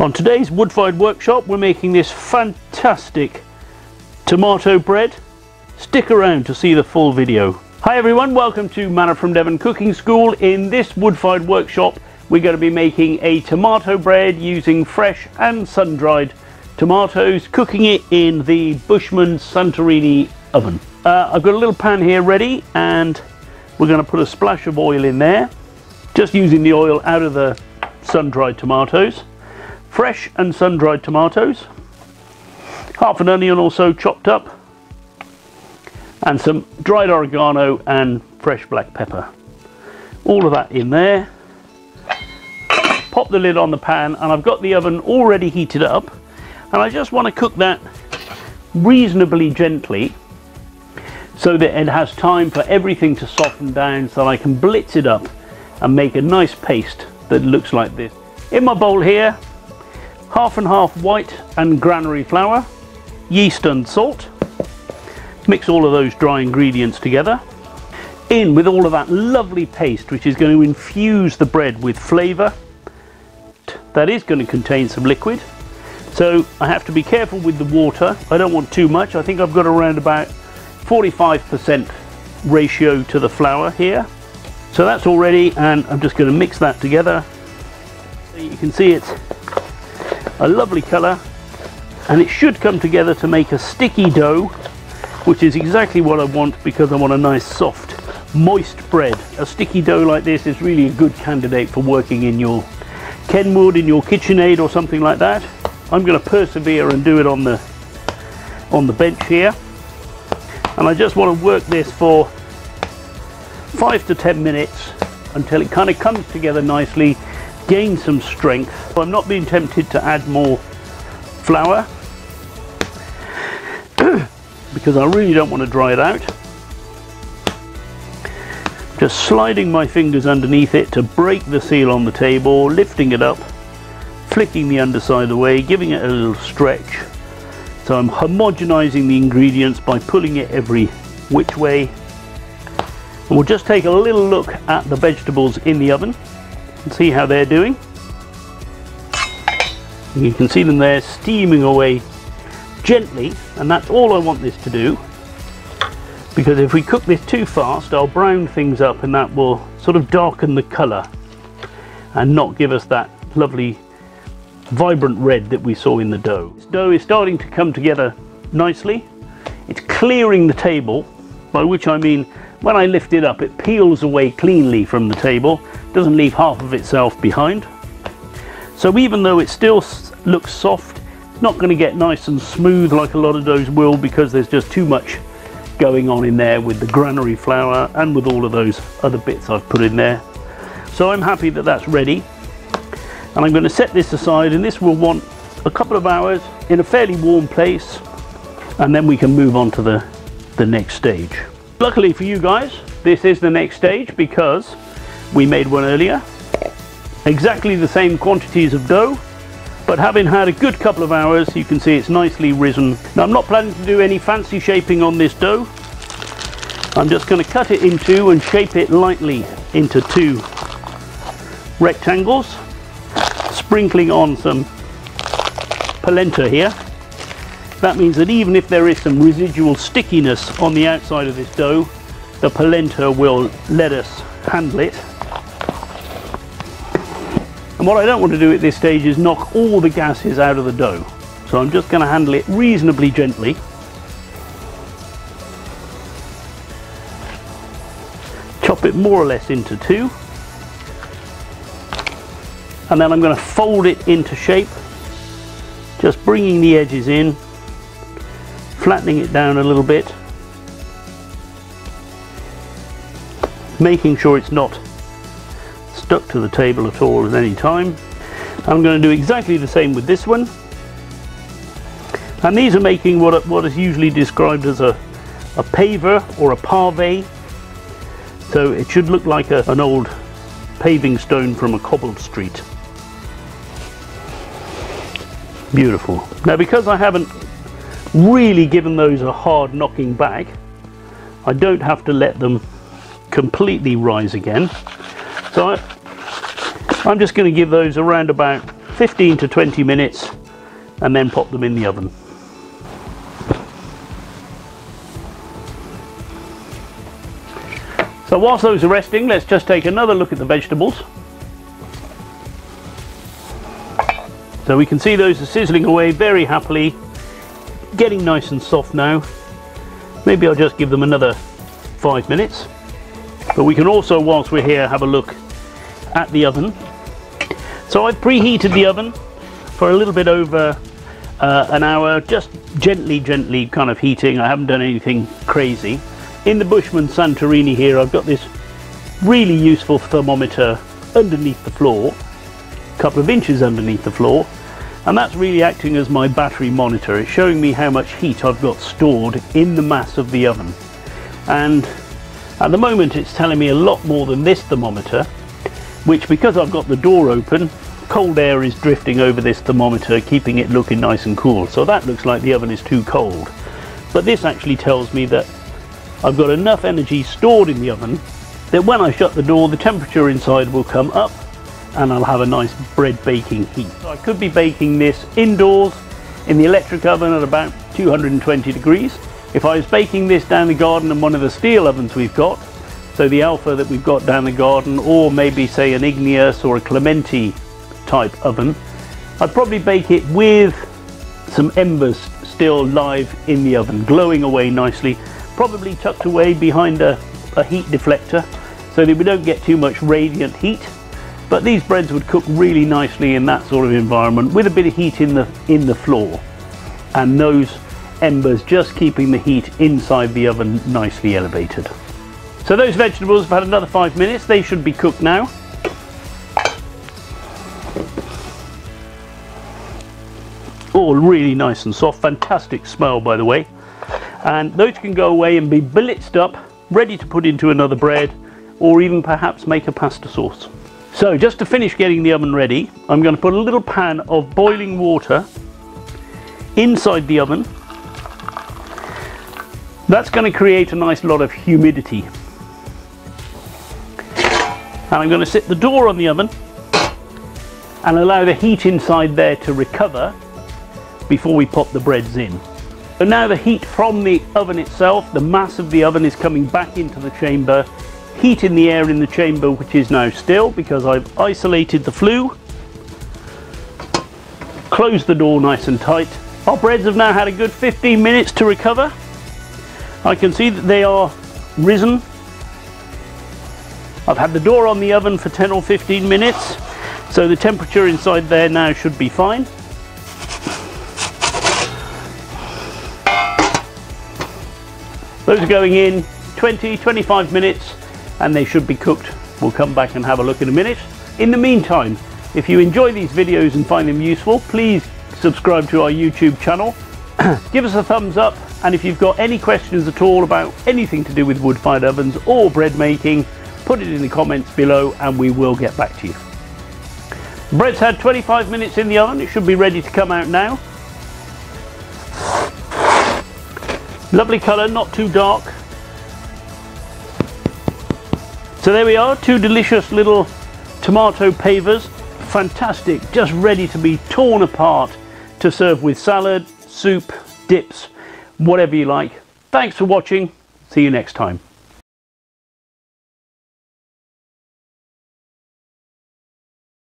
On today's Woodfired workshop, we're making this fantastic tomato bread. Stick around to see the full video. Hi everyone, welcome to Manna from Devon Cooking School. In this Woodfired workshop, we're going to be making a tomato bread using fresh and sun-dried tomatoes, cooking it in the Bushman Santorini oven. I've got a little pan here ready, and we're going to put a splash of oil in there, just using the oil out of the sun-dried tomatoes. Fresh and sun-dried tomatoes, half an onion or so chopped up, and some dried oregano and fresh black pepper. All of that in there. Pop the lid on the pan, and I've got the oven already heated up, and I just want to cook that reasonably gently so that it has time for everything to soften down, so I can blitz it up and make a nice paste that looks like this. In my bowl here, half and half white and granary flour, yeast and salt. Mix all of those dry ingredients together. In with all of that lovely paste, which is going to infuse the bread with flavour. That is going to contain some liquid, so I have to be careful with the water. I don't want too much. I think I've got around about 45% ratio to the flour here. So that's all ready, and I'm just going to mix that together. You can see it's a lovely colour, and it should come together to make a sticky dough, which is exactly what I want, because I want a nice soft moist bread. A sticky dough like this is really a good candidate for working in your Kenwood, in your KitchenAid or something like that. I'm going to persevere and do it on the bench here, and I just want to work this for 5 to 10 minutes until it kind of comes together nicely, gain some strength. I'm not being tempted to add more flour because I really don't want to dry it out. Just sliding my fingers underneath it to break the seal on the table, lifting it up, flicking the underside away, giving it a little stretch. So I'm homogenizing the ingredients by pulling it every which way. And we'll just take a little look at the vegetables in the oven and see how they're doing. And you can see them there steaming away gently, and that's all I want this to do, because if we cook this too fast, I'll brown things up, and that will sort of darken the colour and not give us that lovely vibrant red that we saw in the dough. This dough is starting to come together nicely. It's clearing the table, by which I mean when I lift it up, it peels away cleanly from the table, doesn't leave half of itself behind. So even though it still looks soft, it's not going to get nice and smooth like a lot of doughs will, because there's just too much going on in there with the granary flour and with all of those other bits I've put in there. So I'm happy that that's ready, and I'm going to set this aside, and this will want a couple of hours in a fairly warm place, and then we can move on to the next stage. Luckily for you guys, this is the next stage, because we made one earlier. Exactly the same quantities of dough, but having had a good couple of hours, you can see it's nicely risen. Now, I'm not planning to do any fancy shaping on this dough. I'm just going to cut it in two and shape it lightly into two rectangles, sprinkling on some polenta here. That means that even if there is some residual stickiness on the outside of this dough, the polenta will let us handle it. And what I don't want to do at this stage is knock all the gases out of the dough. So I'm just going to handle it reasonably gently. Chop it more or less into two. And then I'm going to fold it into shape, just bringing the edges in, flattening it down a little bit, making sure it's not stuck to the table at all at any time. I'm going to do exactly the same with this one, and these are making what is usually described as a paver or a pave. So it should look like an old paving stone from a cobbled street. Beautiful. Now, because I haven't really given those a hard knocking back, I don't have to let them completely rise again. So I'm just going to give those around about 15 to 20 minutes and then pop them in the oven. So whilst those are resting, let's just take another look at the vegetables. So we can see those are sizzling away very happily, getting nice and soft now. Maybe I'll just give them another 5 minutes. But we can also, whilst we're here, have a look at the oven. So I've preheated the oven for a little bit over an hour, just gently kind of heating. I haven't done anything crazy. In the Bushman Santorini here, I've got this really useful thermometer underneath the floor, a couple of inches underneath the floor, and that's really acting as my battery monitor. It's showing me how much heat I've got stored in the mass of the oven. And at the moment it's telling me a lot more than this thermometer, which, because I've got the door open, cold air is drifting over this thermometer, keeping it looking nice and cool. So that looks like the oven is too cold. But this actually tells me that I've got enough energy stored in the oven that when I shut the door, the temperature inside will come up and I'll have a nice bread baking heat. So I could be baking this indoors in the electric oven at about 220 degrees. If I was baking this down the garden in one of the steel ovens we've got, so the Alpha that we've got down the garden, or maybe say an Igneous or a Clementi type oven, I'd probably bake it with some embers still live in the oven, glowing away nicely, probably tucked away behind a heat deflector so that we don't get too much radiant heat. But these breads would cook really nicely in that sort of environment with a bit of heat in the floor, and those embers just keeping the heat inside the oven nicely elevated. So those vegetables have had another 5 minutes. They should be cooked now. All really nice and soft. Fantastic smell, by the way. And those can go away and be blitzed up, ready to put into another bread, or even perhaps make a pasta sauce. So just to finish getting the oven ready, I'm going to put a little pan of boiling water inside the oven. That's going to create a nice lot of humidity. And I'm going to sit the door on the oven and allow the heat inside there to recover before we pop the breads in. So now the heat from the oven itself, the mass of the oven, is coming back into the chamber, heating the air in the chamber, which is now still because I've isolated the flue, closed the door nice and tight. Our breads have now had a good 15 minutes to recover. I can see that they are risen. I've had the door on the oven for 10 or 15 minutes, so the temperature inside there now should be fine. Those are going in 20-25 minutes and they should be cooked. We'll come back and have a look in a minute. In the meantime, if you enjoy these videos and find them useful, please subscribe to our YouTube channel. Give us a thumbs up, and if you've got any questions at all about anything to do with wood-fired ovens or bread making, put it in the comments below and we will get back to you. The bread's had 25 minutes in the oven. It should be ready to come out now. Lovely colour, not too dark. So there we are, two delicious little tomato pavers. Fantastic, just ready to be torn apart to serve with salad, soup, dips, whatever you like. Thanks for watching. See you next time.